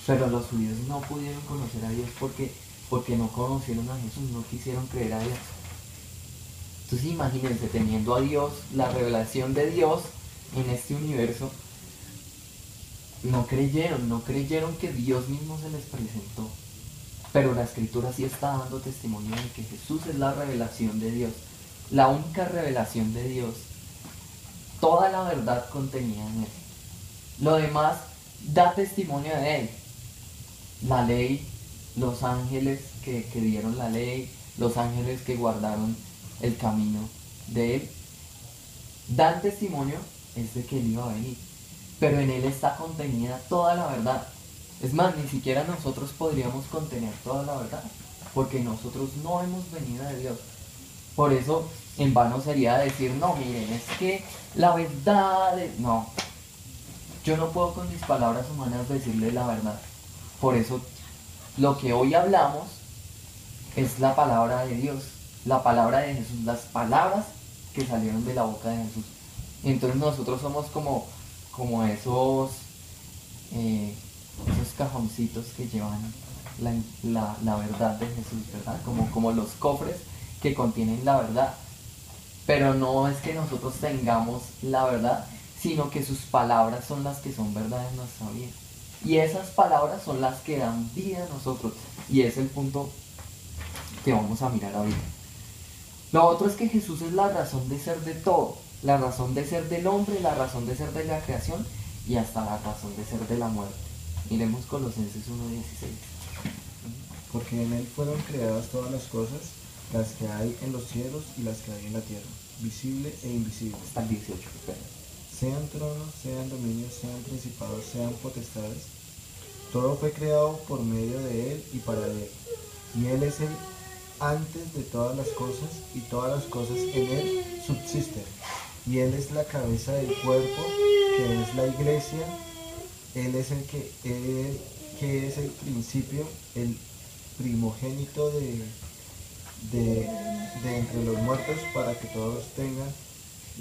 Pero los judíos no pudieron conocer a Dios porque no conocieron a Jesús, no quisieron creer a Dios. Entonces imagínense, teniendo a Dios, la revelación de Dios en este universo, no creyeron que Dios mismo se les presentó. Pero la Escritura sí está dando testimonio de que Jesús es la revelación de Dios, la única revelación de Dios. Toda la verdad contenida en Él. Lo demás da testimonio de Él. La ley, los ángeles que dieron la ley, los ángeles que guardaron el camino de Él, dan testimonio es de que Él iba a venir. Pero en Él está contenida toda la verdad. Es más, ni siquiera nosotros podríamos contener toda la verdad, porque nosotros no hemos venido de Dios. Por eso, en vano sería decir, no, miren, es que la verdad No, yo no puedo con mis palabras humanas decirle la verdad. Por eso, lo que hoy hablamos es la palabra de Dios, la palabra de Jesús, las palabras que salieron de la boca de Jesús. Entonces nosotros somos como esos cajoncitos que llevan la verdad de Jesús, ¿verdad? Como los cofres que contienen la verdad. Pero no es que nosotros tengamos la verdad, sino que sus palabras son las que son verdad en nuestra vida. Y esas palabras son las que dan vida a nosotros. Y es el punto que vamos a mirar ahorita. Lo otro es que Jesús es la razón de ser de todo. La razón de ser del hombre, la razón de ser de la creación y hasta la razón de ser de la muerte. Miremos Colosenses 1:16. Porque en Él fueron creadas todas las cosas, las que hay en los cielos y las que hay en la tierra, visible e invisible. Hasta el 18, espera. Sean tronos, sean dominios, sean principados, sean potestades. Todo fue creado por medio de Él y para Él. Y Él es el antes de todas las cosas, y todas las cosas en Él subsisten. Y Él es la cabeza del cuerpo, que es la iglesia. Él es el que es el principio, el primogénito de entre los muertos, para que todos tengan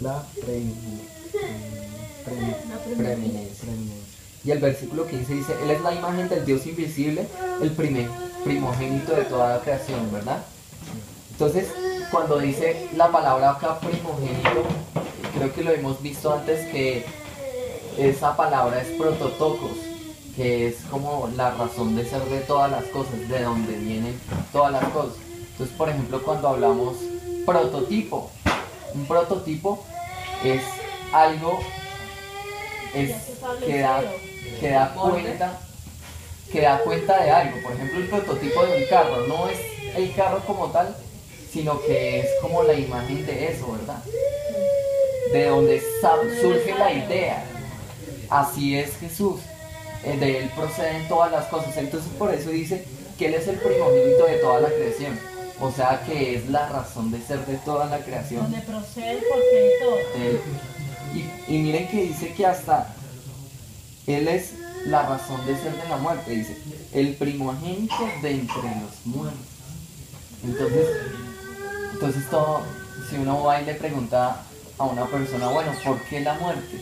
la Preeminencia. preeminencia. Y el versículo 15 dice, Él es la imagen del Dios invisible, el primogénito de toda la creación, ¿verdad? Entonces, cuando dice la palabra acá primogénito, creo que lo hemos visto antes, que esa palabra es prototokos, que es como la razón de ser de todas las cosas, de donde vienen todas las cosas. Entonces, por ejemplo, cuando hablamos prototipo, un prototipo es algo que da cuenta de algo. Por ejemplo, el prototipo de un carro no es el carro como tal, sino que es como la imagen de eso, ¿verdad? De donde surge la idea. Así es Jesús. De Él proceden todas las cosas. Entonces por eso dice que Él es el primogénito de toda la creación. O sea que es la razón de ser de toda la creación. Donde procede porque todo. Y miren que dice que hasta Él es la razón de ser de la muerte. Dice, el primogénito de entre los muertos. Entonces todo, si uno va y le pregunta a una persona, bueno, ¿por qué la muerte?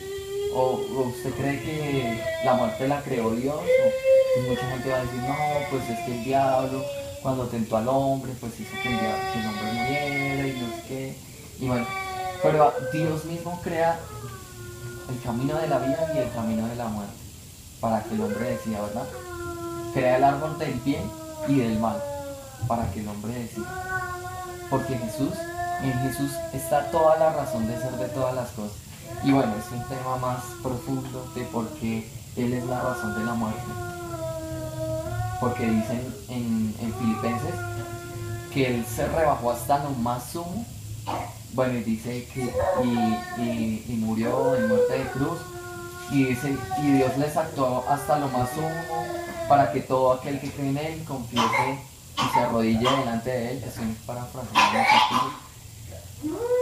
¿O usted cree que la muerte la creó Dios? ¿O Y mucha gente va a decir, no, pues es que el diablo cuando tentó al hombre, pues hizo que que el hombre muriera y no sé qué. Y bueno, pero Dios mismo crea el camino de la vida y el camino de la muerte, para que el hombre decida, ¿verdad? Crea el árbol del bien y del mal, para que el hombre decida. Porque en Jesús está toda la razón de ser de todas las cosas. Y bueno, es un tema más profundo de por qué Él es la razón de la muerte. Porque dicen en Filipenses que Él se rebajó hasta lo más sumo. Bueno, y dice que y murió en muerte de cruz. Y dice, y Dios les actuó hasta lo más sumo para que todo aquel que cree en Él confiese y se arrodille delante de Él. Estoy parafraseando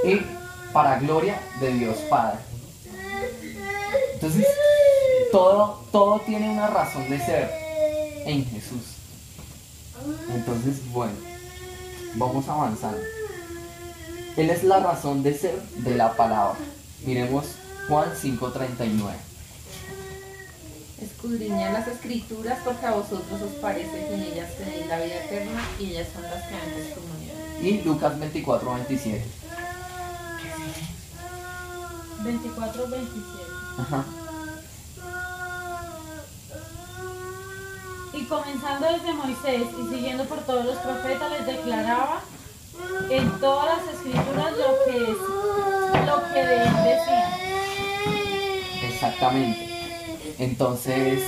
y para gloria de Dios Padre. Entonces, todo tiene una razón de ser en Jesús. Entonces, bueno, vamos avanzando. Él es la razón de ser de la palabra. Miremos Juan 5:39. Escudriñad las escrituras porque a vosotros os parece que en ellas tenéis la vida eterna y ellas son las que dan testimonio. Y Lucas 24:27. 24-27. Ajá. Y comenzando desde Moisés y siguiendo por todos los profetas, les declaraba en todas las escrituras lo que de él decían. Exactamente. Entonces,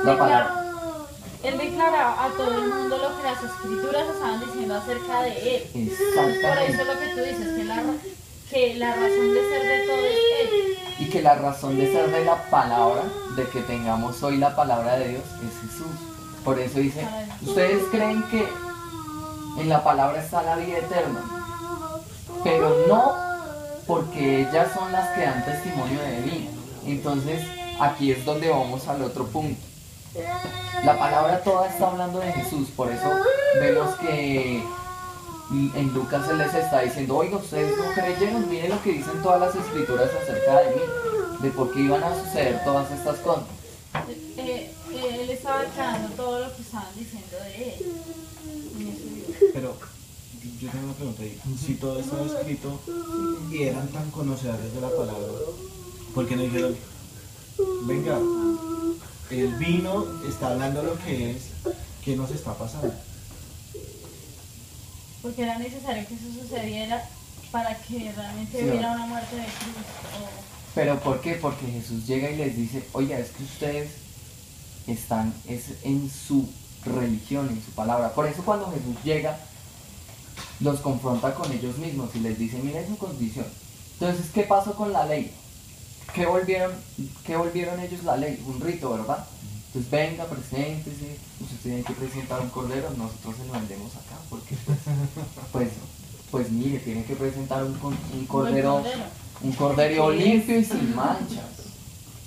la palabra. Él declaraba a todo el mundo lo que las escrituras estaban diciendo acerca de él. Por Exactamente. eso lo que tú dices, que la razón de ser de todo es él. Y que la razón de ser de la palabra, de que tengamos hoy la palabra de Dios, es Jesús. Por eso dice, ustedes creen que en la palabra está la vida eterna, pero no porque ellas son las que dan testimonio de mí. Entonces, aquí es donde vamos al otro punto. La palabra toda está hablando de Jesús, por eso vemos que en Lucas se les está diciendo, oiga, ustedes no creyeron, miren lo que dicen todas las escrituras acerca de mí, de por qué iban a suceder todas estas cosas. Él estaba declarando todo lo que estaban diciendo de él. En ese libro. Pero yo tengo una pregunta ahí. Si todo estaba escrito y eran tan conocedores de la palabra, ¿por qué no dijeron, venga, el vino está hablando lo que es, qué nos está pasando? Porque era necesario que eso sucediera para que realmente Sí, hubiera una muerte de cruz. ¿Pero por qué? Porque Jesús llega y les dice, oiga, es que ustedes están en su religión, en su palabra. Por eso cuando Jesús llega, los confronta con ellos mismos y les dice, miren su condición. Entonces, ¿qué pasó con la ley? ¿Qué volvieron ellos la ley? Un rito, ¿verdad? Entonces, venga, preséntese, usted tiene que presentar un cordero, nosotros se lo vendemos acá, porque pues mire, tiene que presentar un cordero, un cordero limpio y sin manchas.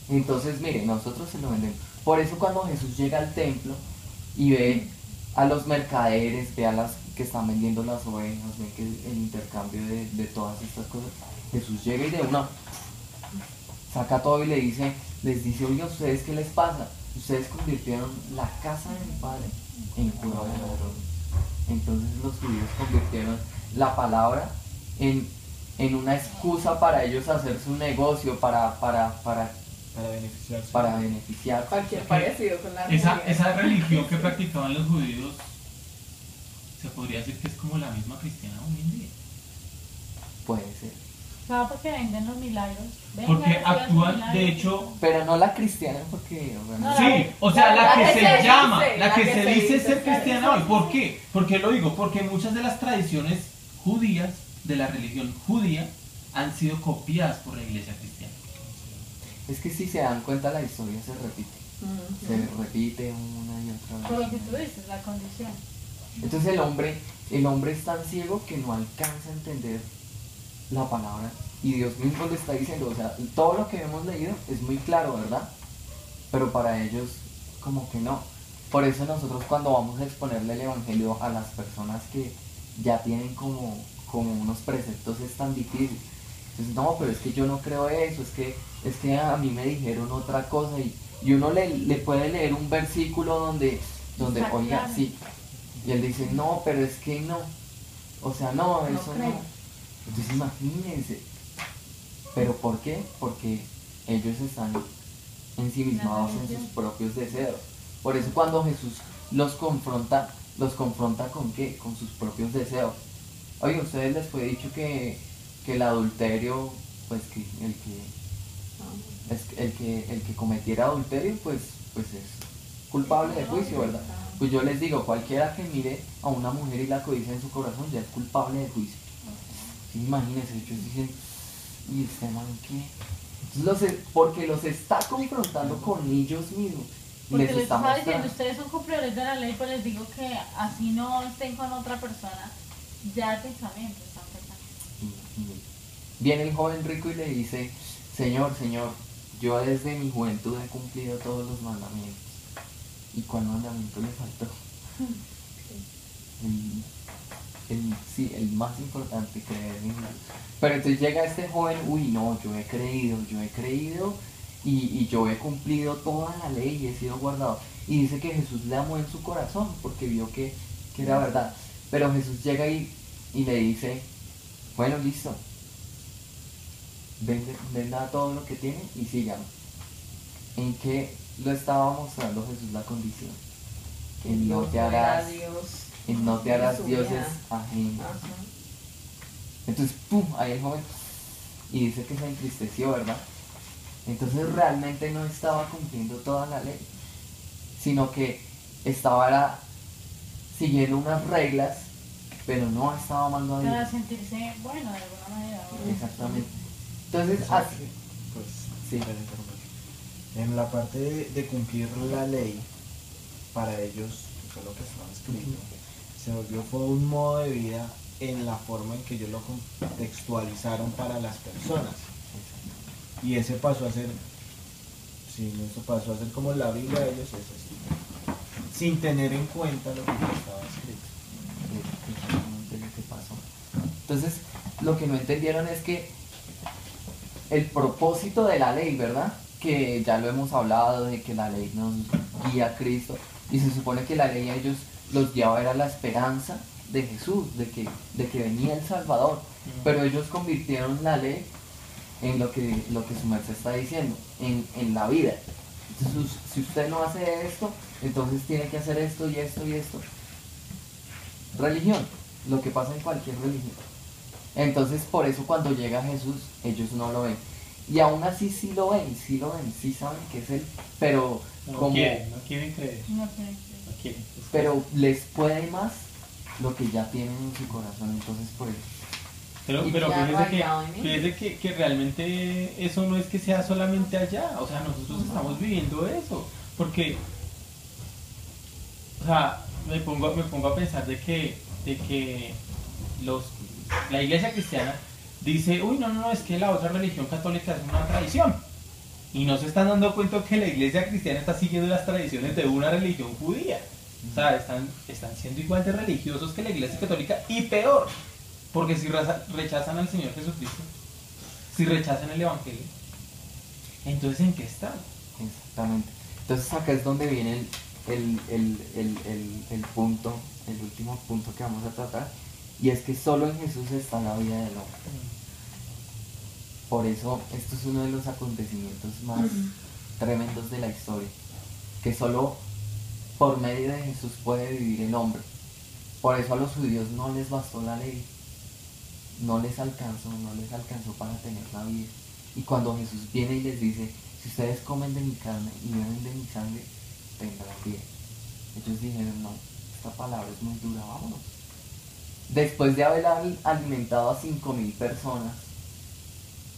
Entonces, mire, nosotros se lo vendemos. Por eso cuando Jesús llega al templo y ve a los mercaderes, ve a las que están vendiendo las ovejas, ve que el intercambio de todas estas cosas, Jesús llega y de una saca todo y les dice, oye, ¿a ustedes qué les pasa? Ustedes convirtieron la casa de mi padre en cueva de ladrones. Entonces los judíos convirtieron la palabra en una excusa para ellos hacer su negocio, para beneficiarse. beneficiarse. Cualquier parecido con la Esa religión que practicaban los judíos, se podría decir que es como la misma cristiana hoy en día. Puede ser. Claro, porque venden los milagros. Venga, Porque reciban sus actúan, milagros. de hecho, Pero no la cristiana, porque bueno, No, sí, o sea, la que se llama, la que se dice dice ser cristiana hoy. ¿Por qué? ¿Por qué lo digo? Porque muchas de las tradiciones judías, de la religión judía, han sido copiadas por la iglesia cristiana. es que si se dan cuenta la historia se repite. Se repite una y otra Por vez. lo que tú dices, la condición. Entonces el hombre es tan ciego que no alcanza a entender la palabra. Y Dios mismo le está diciendo, o sea, todo lo que hemos leído es muy claro, ¿verdad? Pero para ellos como que no. Por eso nosotros cuando vamos a exponerle el evangelio a las personas que ya tienen como unos preceptos es tan difícil. Entonces, no, pero es que yo no creo eso, es que a mí me dijeron otra cosa y uno le puede leer un versículo donde Está oiga, claro. sí, y él dice, no, pero es que no, o sea, no, No eso creo. no. Entonces imagínense, ¿pero por qué? Porque ellos están ensimismados en sus propios deseos. Por eso cuando Jesús los confronta ¿con qué? Con sus propios deseos. Oye, a ustedes les fue dicho que el adulterio, pues que el que cometiera adulterio, pues es culpable de juicio, ¿verdad? Pues yo les digo, cualquiera que mire a una mujer y la codicia en su corazón ya es culpable de juicio. Sí, imagínense, ellos dicen, ¿y este man qué? Entonces, porque los está confrontando con ellos mismos. Porque les está estaba diciendo, mostrando. ustedes son cumplidores de la ley, pues les digo que así no estén con otra persona, ya el pensamiento están pensando. Viene el joven rico y le dice, Señor, Señor, yo desde mi juventud he cumplido todos los mandamientos. ¿Y cuál mandamiento le faltó? Sí, el más importante, creer en Dios. Pero entonces llega este joven, uy, no, yo he creído y yo he cumplido toda la ley y he sido guardado. Y dice que Jesús le amó en su corazón porque vio que era verdad. Pero Jesús llega y le dice, bueno, listo, venda todo lo que tiene y sígame. ¿En qué lo estaba mostrando Jesús la condición? En no te harás, en no te harás dioses ajenos. Entonces, pum, ahí el joven, y dice que se entristeció, ¿verdad? Entonces realmente no estaba cumpliendo toda la ley, sino que estaba siguiendo unas reglas, pero no estaba amando a Dios. Para sentirse bueno de alguna manera. ¿no? Exactamente. Entonces, O sea así, que, pues, sí. en la parte de cumplir la ley, para ellos, eso es lo que estaba escrito, se volvió fue un modo de vida en la forma en que ellos lo contextualizaron para las personas. Y ese pasó a ser, sí, eso pasó a ser como la Biblia de ellos es así, sin tener en cuenta lo que ya estaba escrito. Exactamente lo que pasó. Entonces, lo que no entendieron es que el propósito de la ley, ¿verdad? Que ya lo hemos hablado, de que la ley nos guía a Cristo, y se supone que la ley a ellos los guiaba era la esperanza de Jesús, de que venía el Salvador, pero ellos convirtieron la ley en lo que su merced está diciendo, en la vida. Entonces, si usted no hace esto, entonces tiene que hacer esto y esto y esto. Religión, lo que pasa en cualquier religión. Entonces, por eso cuando llega Jesús, ellos no lo ven. Y aún así sí lo ven, sí saben que es Él, pero No quieren creer. No sé. No quieren. pero les puede más lo que ya tienen en su corazón, entonces por eso. Pero Y fíjese arraigado en él. que realmente eso no es que sea solamente allá, o sea, nosotros estamos viviendo eso, porque, o sea, me pongo a pensar de que la iglesia cristiana dice, uy, no, es que la otra religión católica es una tradición, y no se están dando cuenta que la iglesia cristiana está siguiendo las tradiciones de una religión judía, o sea, están siendo igual de religiosos que la iglesia católica, y peor, porque si rechazan al Señor Jesucristo, si rechazan el Evangelio, entonces ¿en qué están? Exactamente. Entonces acá es donde viene el punto, el último punto que vamos a tratar, y es que solo en Jesús está la vida del hombre. Por eso esto es uno de los acontecimientos más tremendos de la historia, que solo por medio de Jesús puede vivir el hombre. Por eso a los judíos no les bastó la ley, no les alcanzó para tener la vida. Y cuando Jesús viene y les dice, si ustedes comen de mi carne y beben de mi sangre, tendrán vida. Ellos dijeron, no, esta palabra es muy dura, vámonos. Después de haber alimentado a 5.000 personas,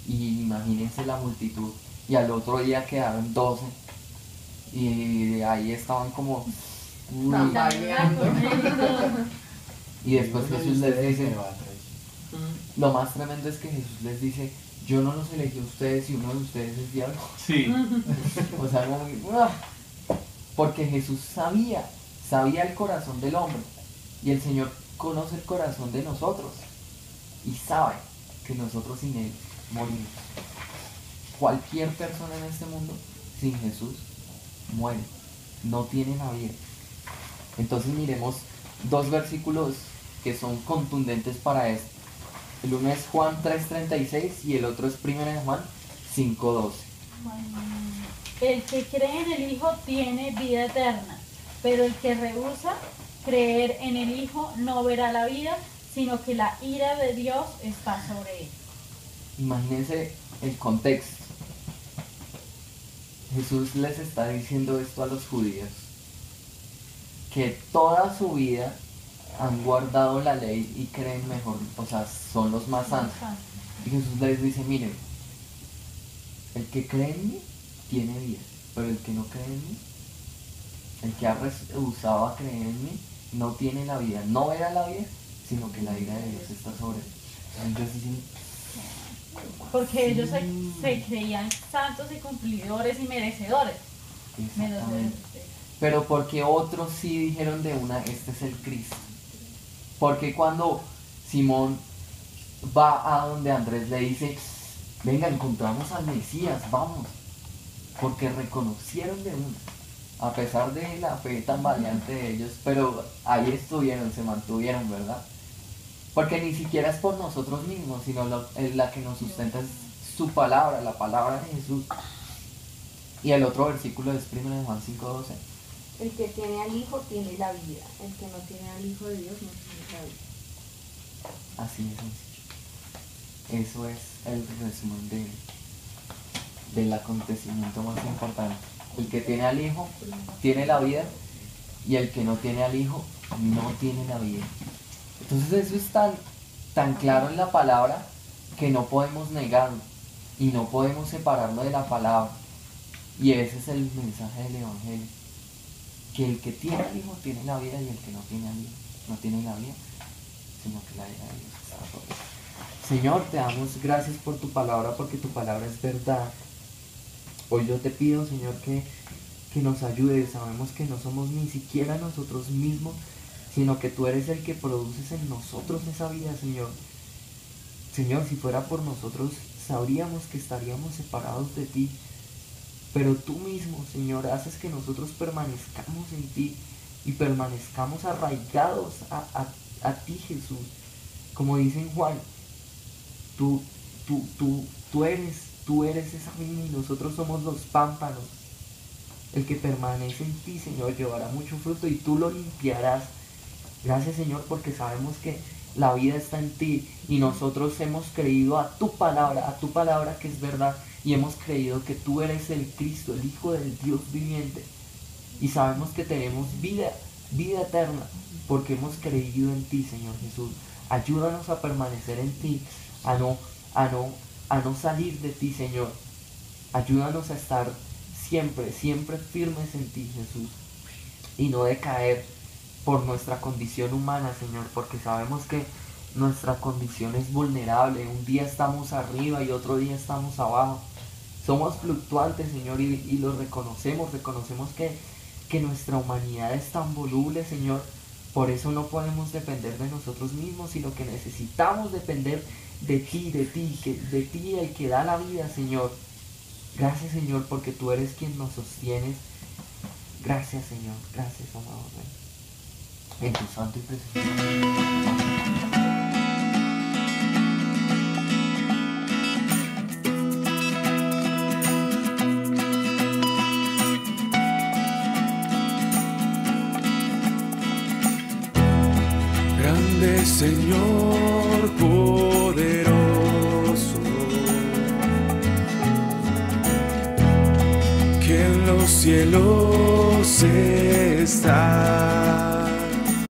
y imagínense la multitud, y al otro día quedaron 12, y ahí estaban como, uy, y después Jesús les dice, lo más tremendo es que Jesús les dice, yo no los elegí a ustedes y uno de ustedes es diablo. Sí. O sea, como que, ¡ah! Porque Jesús sabía el corazón del hombre, y el Señor conoce el corazón de nosotros y sabe que nosotros sin Él morir. Cualquier persona en este mundo sin Jesús muere, no tiene la vida. Entonces miremos dos versículos que son contundentes para esto. El uno es Juan 3:36 y el otro es 1 de Juan 5:12. El que cree en el Hijo tiene vida eterna, pero el que rehúsa creer en el Hijo no verá la vida, sino que la ira de Dios está sobre él. Imagínense el contexto. Jesús les está diciendo esto a los judíos, que toda su vida han guardado la ley y creen mejor, o sea, son los más santos. Y Jesús les dice, miren, el que cree en mí tiene vida, pero el que no cree en mí, el que ha rehusado a creer en mí, no tiene la vida, no verá la vida, sino que la ira de Dios está sobre él. Entonces dicen, porque ellos se creían santos y cumplidores y merecedores. exactamente. Pero porque otros sí dijeron de una, este es el Cristo. Porque cuando Simón va a donde Andrés le dice, venga, encontramos al Mesías, vamos. Porque reconocieron de una, a pesar de la fe tan valiente de ellos, pero ahí estuvieron, se mantuvieron, ¿verdad? Porque ni siquiera es por nosotros mismos, sino la que nos sustenta es su palabra, la palabra de Jesús. Y el otro versículo es 1 de Juan 5:12. El que tiene al Hijo tiene la vida, el que no tiene al Hijo de Dios no tiene la vida. Así de sencillo. Eso es el resumen del acontecimiento más importante. El que tiene al Hijo tiene la vida, y el que no tiene al Hijo no tiene la vida. Entonces eso es tan claro en la palabra que no podemos negarlo y no podemos separarlo de la palabra. Y ese es el mensaje del Evangelio. Que el que tiene al Hijo tiene la vida, y el que no tiene al Hijo no tiene la vida, sino que la vida de Dios está sobre él. Señor, te damos gracias por tu palabra, porque tu palabra es verdad. Hoy yo te pido, Señor, que nos ayudes. Sabemos que no somos ni siquiera nosotros mismos, sino que tú eres el que produces en nosotros esa vida, Señor. Señor, si fuera por nosotros, sabríamos que estaríamos separados de ti. Pero tú mismo, Señor, haces que nosotros permanezcamos en ti y permanezcamos arraigados a ti, Jesús. Como dice en Juan, tú eres esa viña y nosotros somos los pámpanos. El que permanece en ti, Señor, llevará mucho fruto y tú lo limpiarás. Gracias, Señor, porque sabemos que la vida está en ti y nosotros hemos creído a tu palabra que es verdad, y hemos creído que tú eres el Cristo, el Hijo del Dios viviente, y sabemos que tenemos vida eterna porque hemos creído en ti, Señor Jesús. Ayúdanos a permanecer en ti, a no salir de ti, Señor. Ayúdanos a estar siempre firmes en ti, Jesús, y no decaer por nuestra condición humana, Señor, porque sabemos que nuestra condición es vulnerable. Un día estamos arriba y otro día estamos abajo. Somos fluctuantes, Señor, y lo reconocemos que nuestra humanidad es tan voluble, Señor. Por eso no podemos depender de nosotros mismos, sino que necesitamos depender de ti, el que da la vida, Señor. Gracias, Señor, porque tú eres quien nos sostienes. Gracias, Señor. Gracias, amado Rey. En tu santo y precioso nombre. Grande Señor poderoso, que en los cielos está.